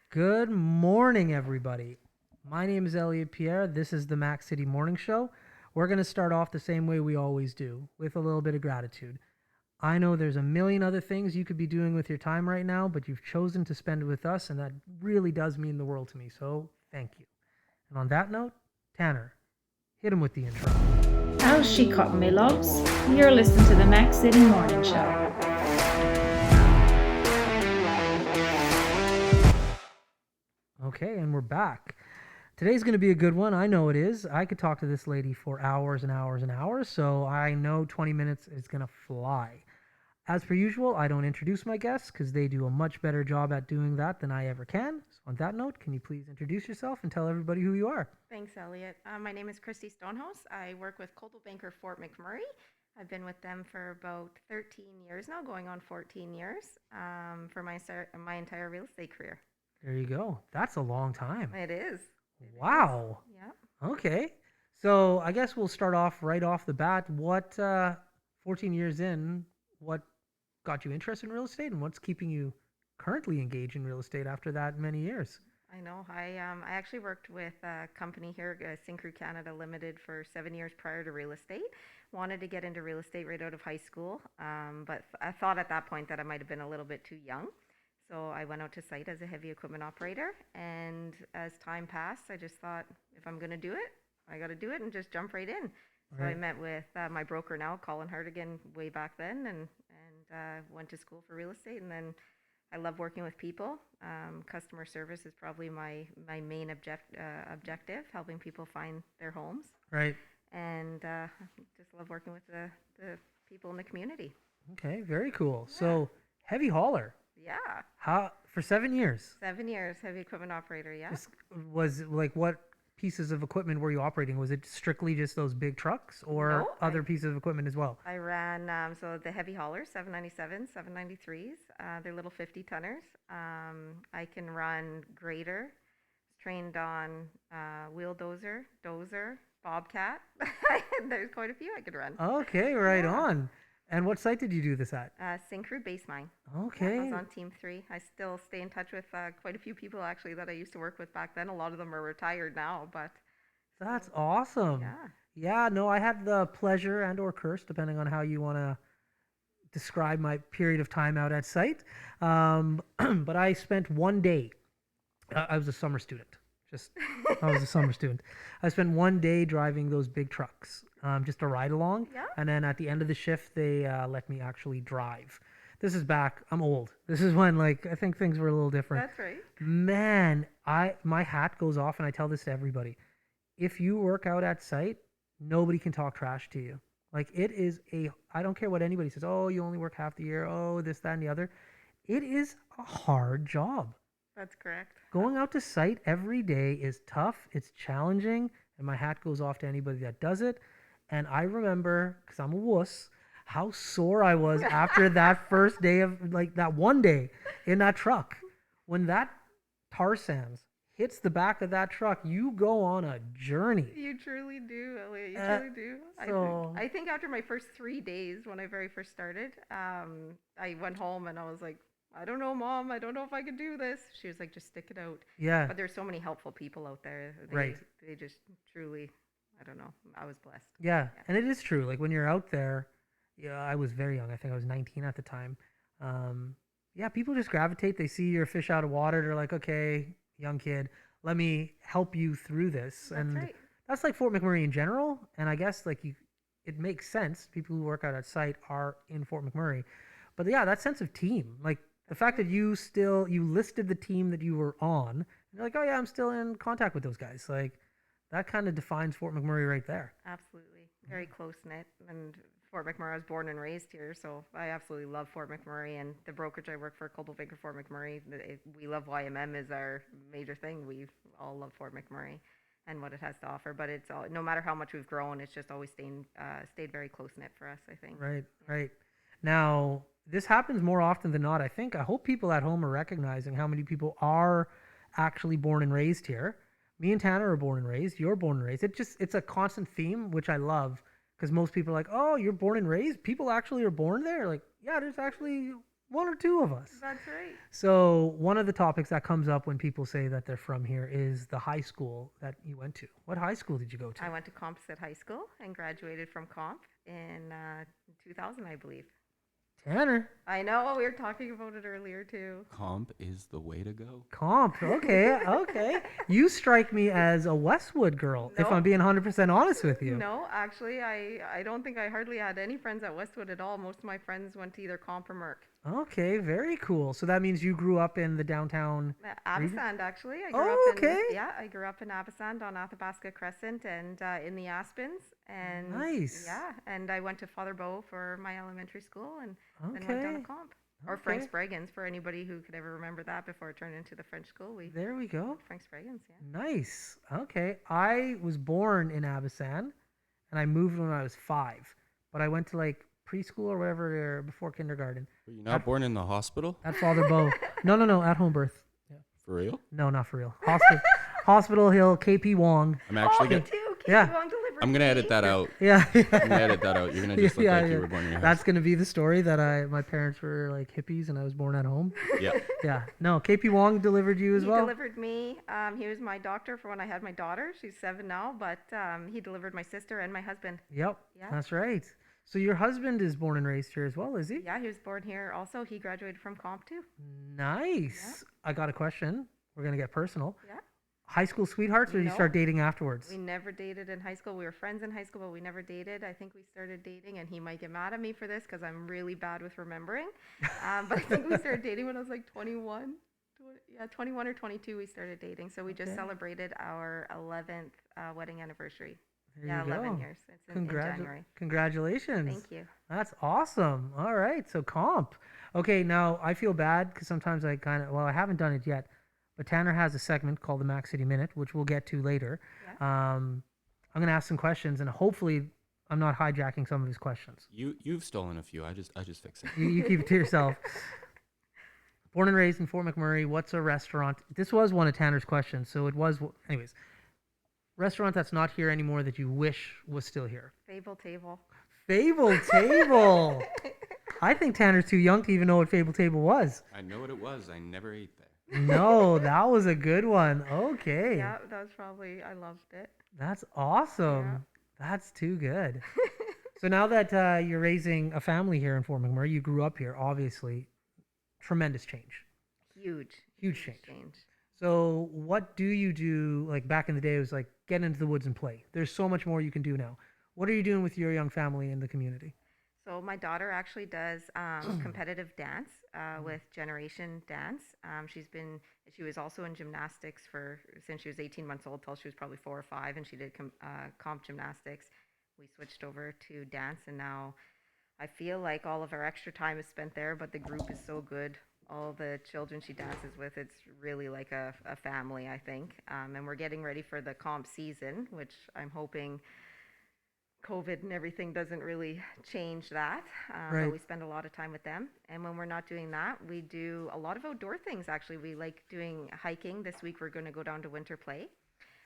Good morning, everybody. My name is Elliot Pierre. This is the Mac City Morning Show. We're going to start off the same way we always do, with a little bit of gratitude. I know there's a million other things you could be doing with your time right now, but you've chosen to spend it with us, and that really does mean the world to me. So thank you. And on that note, Tanner, hit him with the intro. How's she cotton, me loves? You're listening to the Mac City Morning Show. Okay, and we're back. Today's going to be a good one. I know it is. I could talk to this lady for hours and hours and hours, so I know 20 minutes is going to fly. As per usual, I don't introduce my guests because they do a much better job at doing that than I ever can. So, on that note, can you please introduce yourself and tell everybody who you are? Thanks, Elliot. My name is Kristy Stonehouse. I work with Coldwell Banker, Fort McMurray. I've been with them for about 13 years now, going on 14 years for my entire real estate career. There you go. That's a long time. It is. Wow. Yeah. Okay. So, I guess we'll start off right off the bat. 14 years in, what got you interested in real estate and what's keeping you currently engaged in real estate after that many years? I know. I actually worked with a company here, Syncrew Canada Limited, for 7 years prior to real estate. Wanted to get into real estate right out of high school, but I thought at that point that I might have been a little bit too young. So I went out to site as a heavy equipment operator, and as time passed, I just thought, if I'm going to do it, I got to do it and just jump right in. So I met with my broker now, Colin Hartigan, way back then, and went to school for real estate, and then I love working with people. Customer service is probably my main objective, helping people find their homes. Right. And just love working with the people in the community. Okay, very cool. Yeah. So, heavy hauler. Yeah. How for 7 years? 7 years, heavy equipment operator, yeah. Was like what pieces of equipment were you operating? Was it strictly just those big trucks or No, other pieces of equipment as well? I ran, so the heavy haulers, 797s, 793s, they're little 50 tonners. I can run grader, trained on wheel dozer, bobcat. There's quite a few I could run. Okay, right Yeah. on. And what site did you do this at? Syncrew Base Mine. I Okay, was on Team 3. I still stay in touch with quite a few people actually that I used to work with back then. A lot of them are retired now, but that's awesome. yeah. Yeah, no, I had the pleasure and or curse, depending on how you want to describe my period of time out at site. But I spent one day. I was a summer student. Just I was a summer student. I spent one day driving those big trucks, just to ride along. Yeah. And then at the end of the shift, they let me actually drive. This is back. I'm old. This is when I think things were a little different. That's right. Man, my hat goes off, and I tell this to everybody. If you work out at site, nobody can talk trash to you. Like it is I don't care what anybody says. Oh, you only work half the year. Oh, this, that, and the other. It is a hard job. That's correct. Going out to site every day is tough. It's challenging, and my hat goes off to anybody that does it. And I remember, because I'm a wuss, how sore I was after that first day of that one day in that truck. When that tar sands hits the back of that truck, you go on a journey. You truly do, Elliot. You truly do. so- I think after my first 3 days when I very first started, I went home and I was like, I don't know, Mom. I don't know if I can do this. She was like, just stick it out. Yeah, But there's so many helpful people out there. Right. They just truly, I don't know. I was blessed. yeah, and it is true. Like when you're out there, yeah, I was very young. I think I was 19 at the time. Yeah, people just gravitate. They see you're a fish out of water. They're like, okay, young kid, let me help you through this. That's And right. that's like Fort McMurray in general. And I guess it makes sense. People who work out at site are in Fort McMurray. But yeah, that sense of team, like the fact that you listed the team that you were on, and you're like, oh yeah, I'm still in contact with those guys. Like that kind of defines Fort McMurray right there. Absolutely. Very close knit. And Fort McMurray, I was born and raised here, so I absolutely love Fort McMurray. And the brokerage I work for, Coldwell Banker, Fort McMurray, we love YMM is our major thing. We all love Fort McMurray and what it has to offer. But it's all, no matter how much we've grown, it's just always stayed very close knit for us, I think. Right, right. Now, this happens more often than not, I think. I hope people at home are recognizing how many people are actually born and raised here. Me and Tanner are born and raised. You're born and raised. It's a constant theme, which I love, because most people are like, oh, you're born and raised? People actually are born there? Like, yeah, there's actually One or two of us. That's right. So one of the topics that comes up when people say that they're from here is the high school that you went to. What high school did you go to? I went to Composite High School and graduated from Comp in 2000, I believe. Tanner. I know, we were talking about it earlier too. Comp is the way to go. Comp. Okay. Okay. You strike me as a Westwood girl, if No. I'm being 100% honest with you. No, actually, I don't think I hardly had any friends at Westwood at all. Most of my friends went to either Comp or Merck. Okay. Very cool. So that means you grew up in the downtown. region? Abasand, actually. I Oh, grew up okay. in I grew up in Abasand on Athabasca Crescent and in the Aspens. And Nice. yeah, and I went to Father Bow for my elementary school and then went down Okay. to Comp. Or Okay. Frank Spraggins, for anybody who could ever remember that before it turned into the French school. We There we go. Frank Spraggins, yeah. Nice. Okay. I was born in Abisan and I moved when I was 5. But I went to like preschool or whatever before kindergarten Were you not born in the hospital? at Father Bow. No, at home birth. For real? No, not for real. Hospital Hill, KP Wong. I'm actually Me gonna. too. Yeah. I'm gonna edit that out. Yeah. I'm gonna edit that out. You're gonna just look Yeah, like yeah. you were born in your That's house. gonna be the story that my parents were like hippies and I was born at home. Yeah. Yeah. No, KP Wong delivered you as He well. delivered me. He was my doctor for when I had my daughter. She's 7 now, but he delivered my sister and my husband. Yep. Yeah. That's right. So your husband is born and raised here as well, is he? Yeah, he was born here also. He graduated from Comp too. Nice. I got a question. We're gonna get personal. Yeah. High school sweethearts, or did you No. start dating afterwards? We never dated in high school. We were friends in high school, but we never dated. I think we started dating, and he might get mad at me for this because I'm really bad with remembering. But I think we started dating when I was like 21. 21 or 22 we started dating. So we just Okay. celebrated our 11th wedding anniversary. There Yeah, you 11 go. years. It's in January. Congratulations. Thank you. That's awesome. All right. So comp. Okay. Now I feel bad because sometimes I I haven't done it yet, but Tanner has a segment called the Mac City Minute, which we'll get to later. I'm going to ask some questions and hopefully I'm not hijacking some of his questions. You've stolen a few. I just fix it. You keep it to yourself. Born and raised in Fort McMurray. What's a restaurant? This was one of Tanner's questions. So it was, anyways, restaurant that's not here anymore that you wish was still here. Fable Table. Fable Table. I think Tanner's too young to even know what Fable Table was. I know what it was. I never ate there. No, that was a good one. Okay. Yeah, that was probably, I loved it. That's awesome. That's too good. So now that you're raising a family here in Fort McMurray, you grew up here, obviously, tremendous change. Huge. Huge change. So what do you do? Like back in the day, it was like get into the woods and play. There's so much more you can do now. What are you doing with your young family in the community? So my daughter actually does competitive dance with Generation Dance. She was also in gymnastics since she was 18 months old till she was probably 4 or 5, and she did comp gymnastics. We switched over to dance, and now I feel like all of our extra time is spent there, but the group is so good. All the children she dances with, it's really like a family, I think. And we're getting ready for the comp season, which I'm hoping COVID and everything doesn't really change that. Right. But we spend a lot of time with them. And when we're not doing that, we do a lot of outdoor things, actually. We like doing hiking. This week we're going to go down to Winter Play.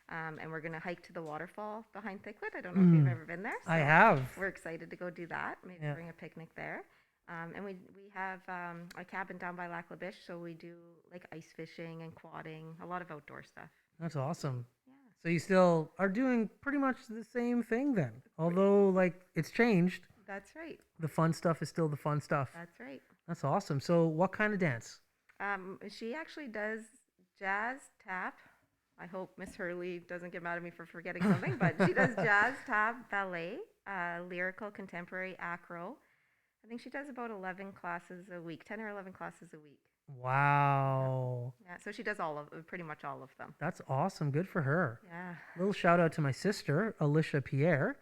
And we're going to hike to the waterfall behind Thickwood. I don't know if you've ever been there. I have. We're excited to go do that. Maybe Yeah. bring a picnic there. And we have a cabin down by Lac La Biche, so we do like ice fishing and quadding, a lot of outdoor stuff. That's awesome. Yeah. So you still are doing pretty much the same thing then, although like it's changed. That's right. The fun stuff is still the fun stuff. That's right. That's awesome. So what kind of dance? She actually does jazz tap. I hope Miss Hurley doesn't get mad at me for forgetting something, but she does jazz tap, ballet, lyrical, contemporary, acro. I think she does about 11 classes a week, 10 or 11 classes a week. Wow. Yeah, so she does pretty much all of them. That's awesome. Good for her. Yeah. Little shout out to my sister, Alicia Pierre.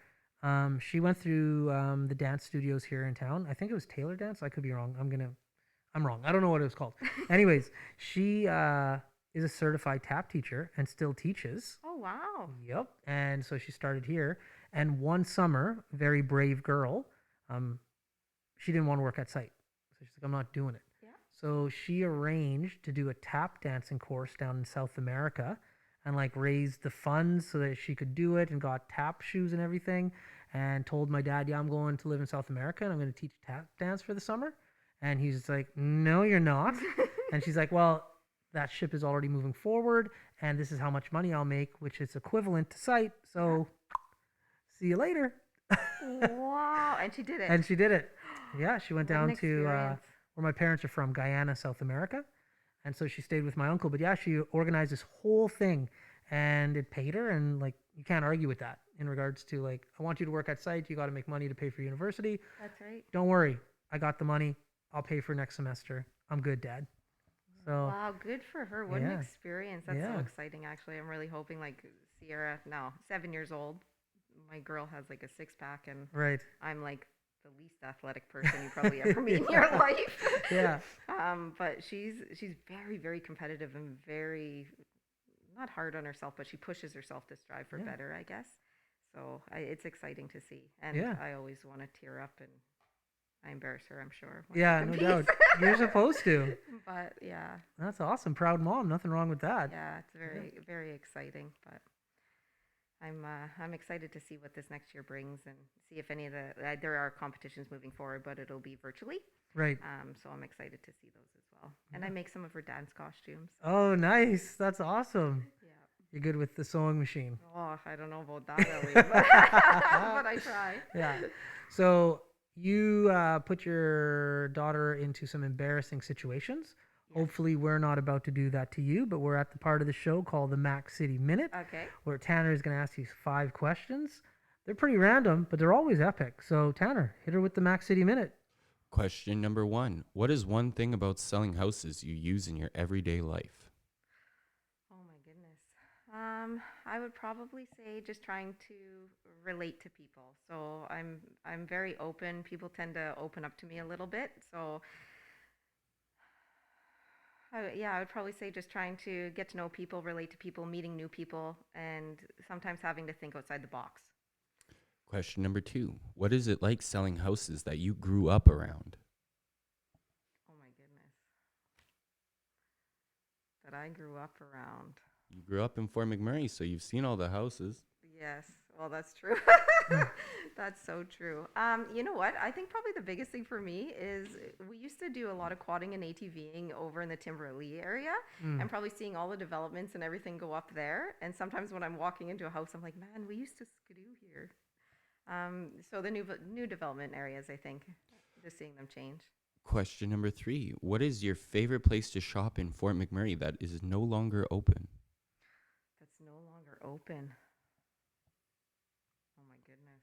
She went through the dance studios here in town. I think it was Taylor Dance. I could be wrong. I'm wrong. I don't know what it was called. Anyways, she is a certified tap teacher and still teaches. Oh, wow. Yep. And so she started here. And one summer, very brave girl, she didn't want to work at site. So she's like, I'm not doing it. Yeah. So she arranged to do a tap dancing course down in South America and like raised the funds so that she could do it and got tap shoes and everything and told my dad, yeah, I'm going to live in South America and I'm going to teach tap dance for the summer. And he's just like, no, you're not. And she's like, well, that ship is already moving forward, and this is how much money I'll make, which is equivalent to sight. So see you later. Wow. And she did it. And she did it. Yeah, she went What an down to experience. where my parents are from, Guyana, South America. And so she stayed with my uncle. But yeah, she organized this whole thing, and it paid her. And like, you can't argue with that in regards to like, I want you to work at site. You got to make money to pay for university. That's right. Don't worry, I got the money. I'll pay for next semester. I'm good, Dad. So Wow, good for her. What an yeah. experience. That's so Yeah. exciting, actually. I'm really hoping, like, Sierra, now 7 years old, my girl has, like, a six-pack, and right. I'm, like, the least athletic person you probably ever meet in your life. Yeah. But she's very, very competitive and very, not hard on herself, but she pushes herself to strive for Yeah. better, I guess. So it's exciting to see. And Yeah. I always want to tear up, and I embarrass her, I'm sure. when Yeah, she's in no peace. doubt. You're supposed to. But yeah, That's awesome. Proud mom. Nothing wrong with that. yeah, it's very, very exciting. But I'm excited to see what this next year brings, and see if any of the there are competitions moving forward, but it'll be virtually. Right. So I'm excited to see those as well. And I make some of her dance costumes. Oh, nice. That's awesome. Yeah. You're good with the sewing machine. Oh, I don't know about that, Ellie, but I try. Yeah. So you put your daughter into some embarrassing situations. Yeah. Hopefully, we're not about to do that to you, but we're at the part of the show called the Mac City Minute, Okay. where Tanner is going to ask you 5 questions. They're pretty random, but they're always epic. So, Tanner, hit her with the Mac City Minute. Question number 1. What is one thing about selling houses you use in your everyday life? Oh my goodness. I would probably say just trying to relate to people. So I'm very open. People tend to open up to me a little bit. So I would probably say just trying to get to know people, relate to people, meeting new people, and sometimes having to think outside the box. Question number 2. What is it like selling houses that you grew up around? Oh my goodness. That I grew up around. You grew up in Fort McMurray, so you've seen all the houses. Yes, well, that's true. That's so true. You know what? I think probably the biggest thing for me is we used to do a lot of quadding and ATVing over in the Timberlea area, and probably seeing all the developments and everything go up there. And sometimes when I'm walking into a house, I'm like, man, we used to skidoo here. So the new development areas, I think, just seeing them change. Question number 3. What is your favorite place to shop in Fort McMurray that is no longer open? That's no longer open. Oh my goodness.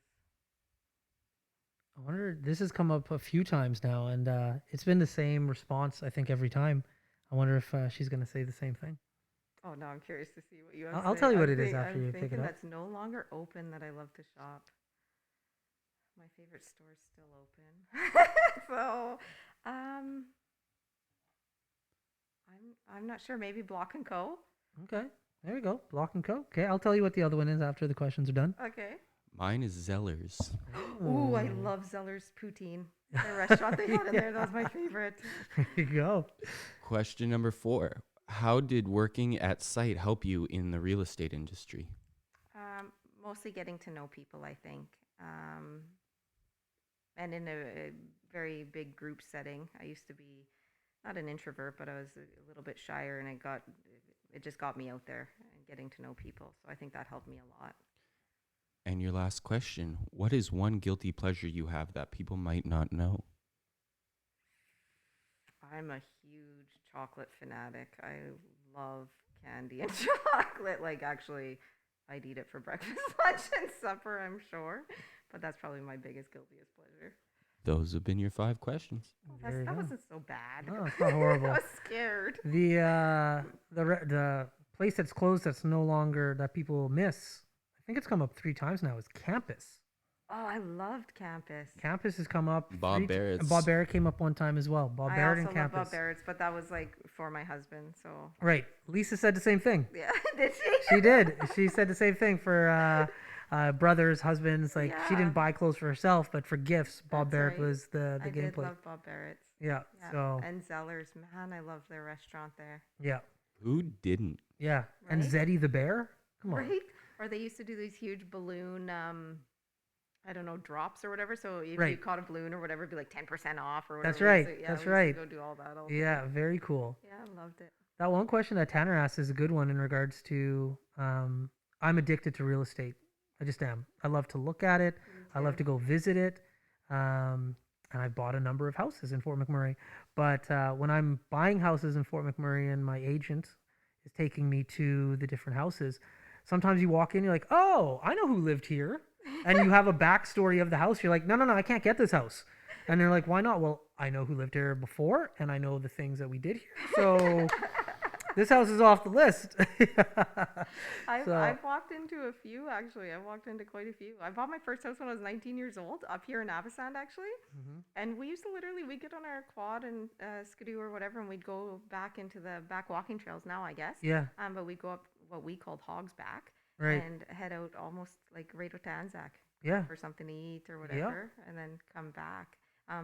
I wonder, this has come up a few times now, and it's been the same response, I think, every time. I wonder if she's going to say the same thing. Oh, now I'm curious to see what you have to I'll say. tell you what I'm it is think- after I'm you pick it thinking up. That's no longer open that I love to shop. My favorite store is still open. So, I'm not sure. Maybe Block and Co. Okay, there we go. Block and Co. Okay, I'll tell you what the other one is after the questions are done. Okay. Mine is Zellers. Ooh, I love Zeller's Poutine. The restaurant they had in there, that was my favorite. There you go. Question number 4. How did working at site help you in the real estate industry? Mostly getting to know people, I think. And in a very big group setting. I used to be not an introvert, but I was a little bit shyer, and it just got me out there and getting to know people. So I think that helped me a lot. And your last question. What is one guilty pleasure you have that people might not know? I'm a huge chocolate fanatic. I love candy and chocolate. Like, actually, I'd eat it for breakfast, lunch, and supper, I'm sure. But that's probably my biggest, guiltiest pleasure. Those have been your 5 questions. Oh, There you that go. wasn't so bad. No, it's not horrible. I was scared. The place that's closed that's no longer that people miss. I think it's come up 3 times now. Is Campus. Oh, I loved Campus. Campus has come up. Bob 3 Barrett's. Bob Barrett came up one time as well. Bob I Barrett also and love Campus. Bob Barrett's, but that was like for my husband. So Right. Lisa said the same thing. yeah, did she? She did. She said the same thing for brothers, husbands. Like she Yeah. didn't buy clothes for herself, but for gifts, Bob That's Barrett right. was the I did gameplay. love Bob Barrett's. Yeah. Yeah. So And Zeller's, man, I love their restaurant there. yeah, Who didn't? yeah. And Right? Zeddy the bear. Come on. Right? Or they used to do these huge balloon I don't know, drops or whatever. So if you Right. caught a balloon or whatever, it'd be like 10% off or whatever. That's right. So, yeah, That's we used right. to go do all that all Yeah, day. very cool. Yeah, I loved it. That one question that Tanner asked is a good one in regards to I'm addicted to real estate. I just am. I love to look at it. Me I love too. to go visit it. And I bought a number of houses in Fort McMurray. But when I'm buying houses in Fort McMurray and my agent is taking me to the different houses, sometimes you walk in, you're like, oh, I know who lived here. And you have a backstory of the house. You're like, no, I can't get this house. And they're like, why not? Well, I know who lived here before, and I know the things that we did here. So this house is off the list. I've walked into a few actually. I walked into quite a few. I bought my first house when I was 19 years old up here in Avasand actually. Mhm. And we used to literally, we'd get on our quad and skidoo or whatever, and we'd go back into the back walking trails now, I guess. Yeah, But we'd go up what we called Hog's Back right. and head out almost like right to Anzac Yeah, for something to eat or whatever, and then come back.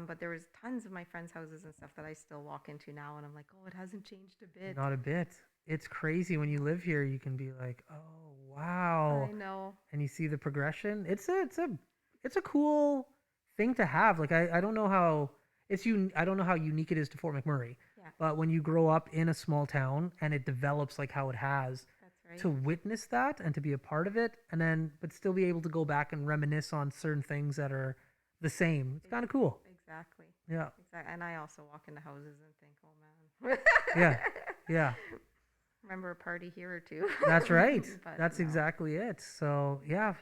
But there was tons of my friends' houses and stuff that I still walk into now, and I'm like, oh, it hasn't changed a bit. not a bit. It's crazy when you live here. You can be like, oh wow, I know. and you see the progression. It's a cool thing to have. Like I don't know how I don't know how unique it is to Fort McMurray. Yeah. But when you grow up in a small town and it develops like how it has, That's right. to witness that and to be a part of it, and then but still be able to go back and reminisce on certain things that are the same. It's kind of cool. Exactly. Yeah. Exactly. And I also walk into houses and think, oh man. Yeah. Yeah. Remember a party here or two. That's right. But That's no. exactly it. So yeah,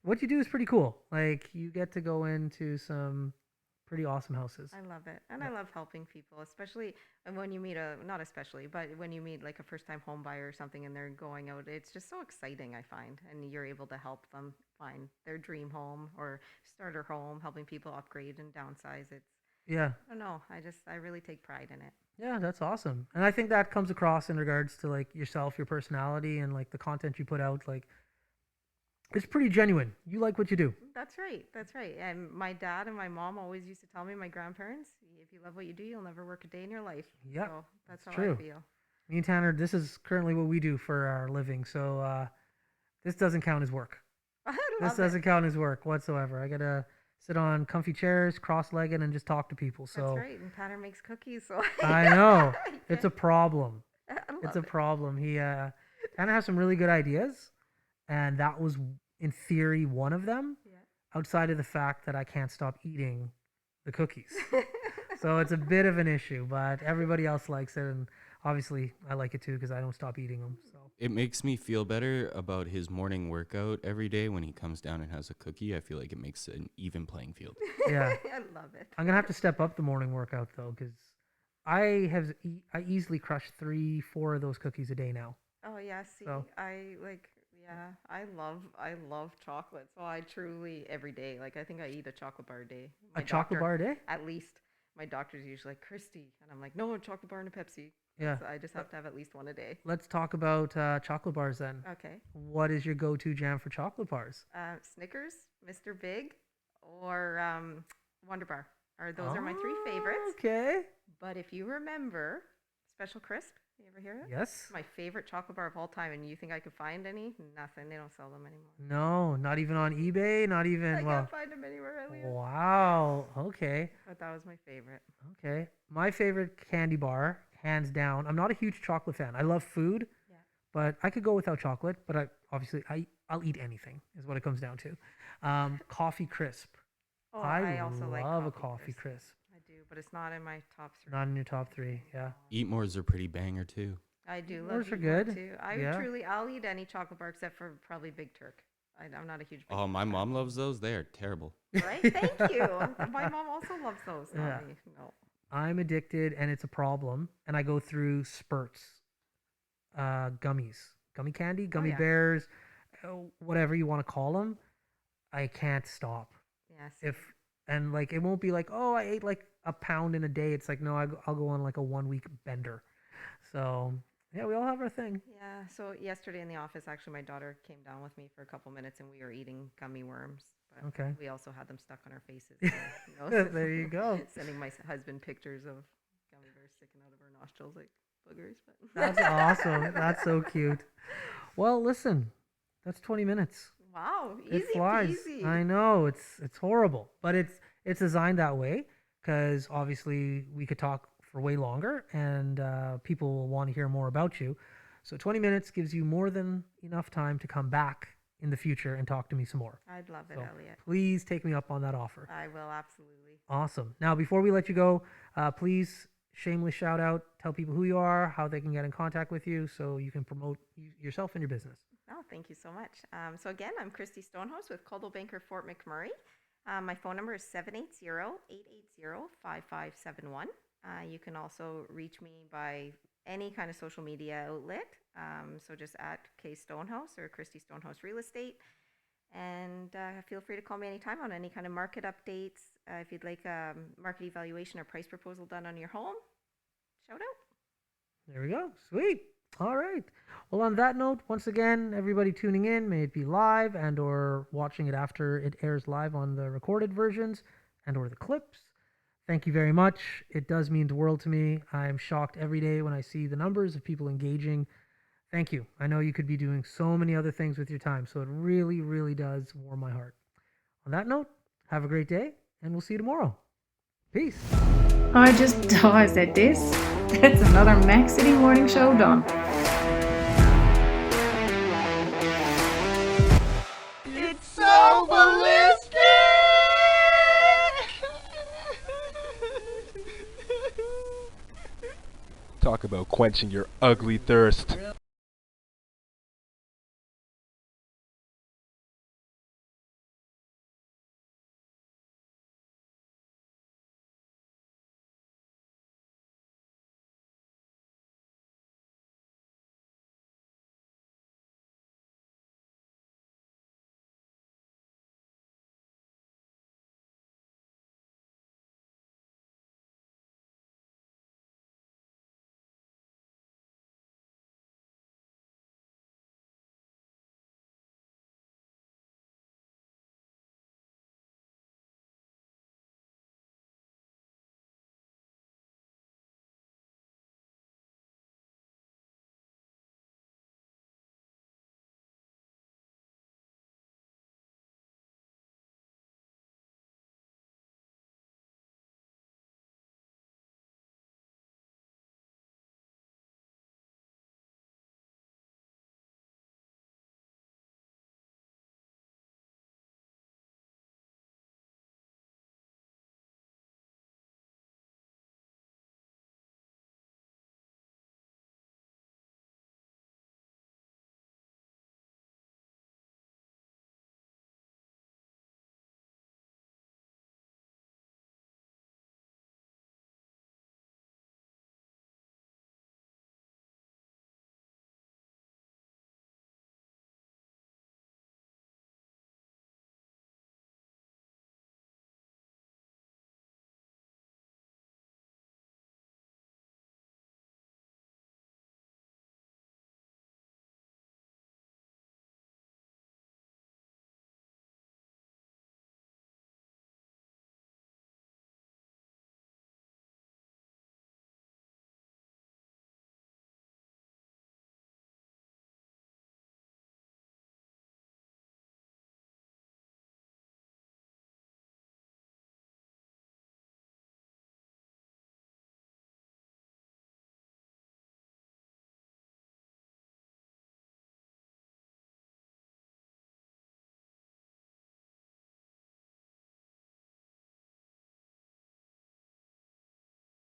what you do is pretty cool. Like you get to go into some pretty awesome houses. I love it. And Yeah. I love helping people, especially when you meet not especially, but when you meet like a first time home buyer or something and they're going out, it's just so exciting, I find. And you're able to help them find their dream home or starter home, helping people upgrade and downsize. Yeah. I don't know. I really take pride in it. Yeah, that's awesome. And I think that comes across in regards to like yourself, your personality, and like the content you put out. Like it's pretty genuine. You like what you do. That's right. That's right. And my dad and my mom always used to tell me, my grandparents, if you love what you do, you'll never work a day in your life. Yep, So that's how true. I feel. Me and Tanner, this is currently what we do for our living. So this doesn't count as work. I This love it. doesn't count as work whatsoever. I gotta sit on comfy chairs, cross-legged, and just talk to people. That's So right. And Tanner makes cookies. So I know it's a problem. I It's love a it. problem. He Tanner has some really good ideas, and that was in theory one of them. Yeah. Outside of the fact that I can't stop eating the cookies, so it's a bit of an issue. But everybody else likes it, and obviously I like it too because I don't stop eating them. So It makes me feel better about his morning workout every day when he comes down and has a cookie. I feel like it makes an even playing field. yeah. I love it. I'm gonna have to step up the morning workout though, because I easily crush 3-4 of those cookies a day now. Oh yeah, see, So- I love chocolate. So I truly every day, like I think I eat a chocolate bar a day. A chocolate bar a day? At least. My doctor's usually like, Kristy, and I'm like, no, a chocolate bar and a Pepsi. Yeah. So I just have to have at least one a day. Let's talk about chocolate bars then. Okay. What is your go-to jam for chocolate bars? Snickers, Mr. Big, or Wonder Bar. Those are my three favorites. Okay. But if you remember, Special Crisp, you ever hear it? Yes. My favorite chocolate bar of all time, and you think I could find any? Nothing. They don't sell them anymore. No, not even on eBay. Not even. I Well. can't find them anywhere, Elliot. Wow. Okay. But that was my favorite. Okay. My favorite candy bar, hands down. I'm not a huge chocolate fan. I love food, Yeah. but I could go without chocolate. But I'll eat anything. Is what it comes down to. Coffee crisp. Oh, I also like love a coffee crisp. I do, but it's not in my top three. Not in your top 3. Yeah. Eatmores are pretty banger too. I do love Those are Eatmore, good. too. Yeah. I'll eat any chocolate bar except for probably Big Turk. I'm not a huge. Big Oh, my Turk fan. mom loves those. They are terrible. Right? Thank you. My mom also loves those. Not Yeah. me. No. I'm addicted and it's a problem. And I go through spurts. Gummies, gummy candy, gummy yeah. bears, whatever you want to call them. I can't stop. Yes. And like, it won't be like, oh, I ate like a pound in a day. It's like, no, I'll go on like a 1-week bender. So yeah, we all have our thing. Yeah. So yesterday in the office, actually, my daughter came down with me for a couple minutes, and we were eating gummy worms. But Okay. We also had them stuck on our faces. So, you know, There you go. Sending my husband pictures of gummy bears sticking out of our nostrils like boogers. But That's awesome. That's so cute. Well, listen, that's 20 minutes. Wow, It easy flies. peasy. I know it's horrible, but it's designed that way because obviously we could talk for way longer, and people will want to hear more about you. So 20 minutes gives you more than enough time to come back in the future and talk to me some more. I'd love it, So Elliot. please take me up on that offer. I will absolutely. Awesome. Now, before we let you go, please shameless shout out, tell people who you are, how they can get in contact with you so you can promote yourself and your business. Oh, thank you so much. So again, I'm Kristy Stonehouse with Coldwell Banker, Fort McMurray. My phone number is 780-880-5571. You can also reach me by any kind of social media outlet. So just at K Stonehouse or Kristy Stonehouse Real Estate. And feel free to call me anytime on any kind of market updates. If you'd like a market evaluation or price proposal done on your home, shout out. There we go. Sweet. All right. Well, on that note, once again, everybody tuning in, may it be live and or watching it after it airs live on the recorded versions and or the clips. Thank you very much. It does mean the world to me. I'm shocked every day when I see the numbers of people engaging. Thank you. I know you could be doing so many other things with your time, so it really, really does warm my heart. On that note, have a great day, and we'll see you tomorrow. Peace. I said this. That's another Mac City Morning Show done. It's so ballistic! Talk about quenching your ugly thirst.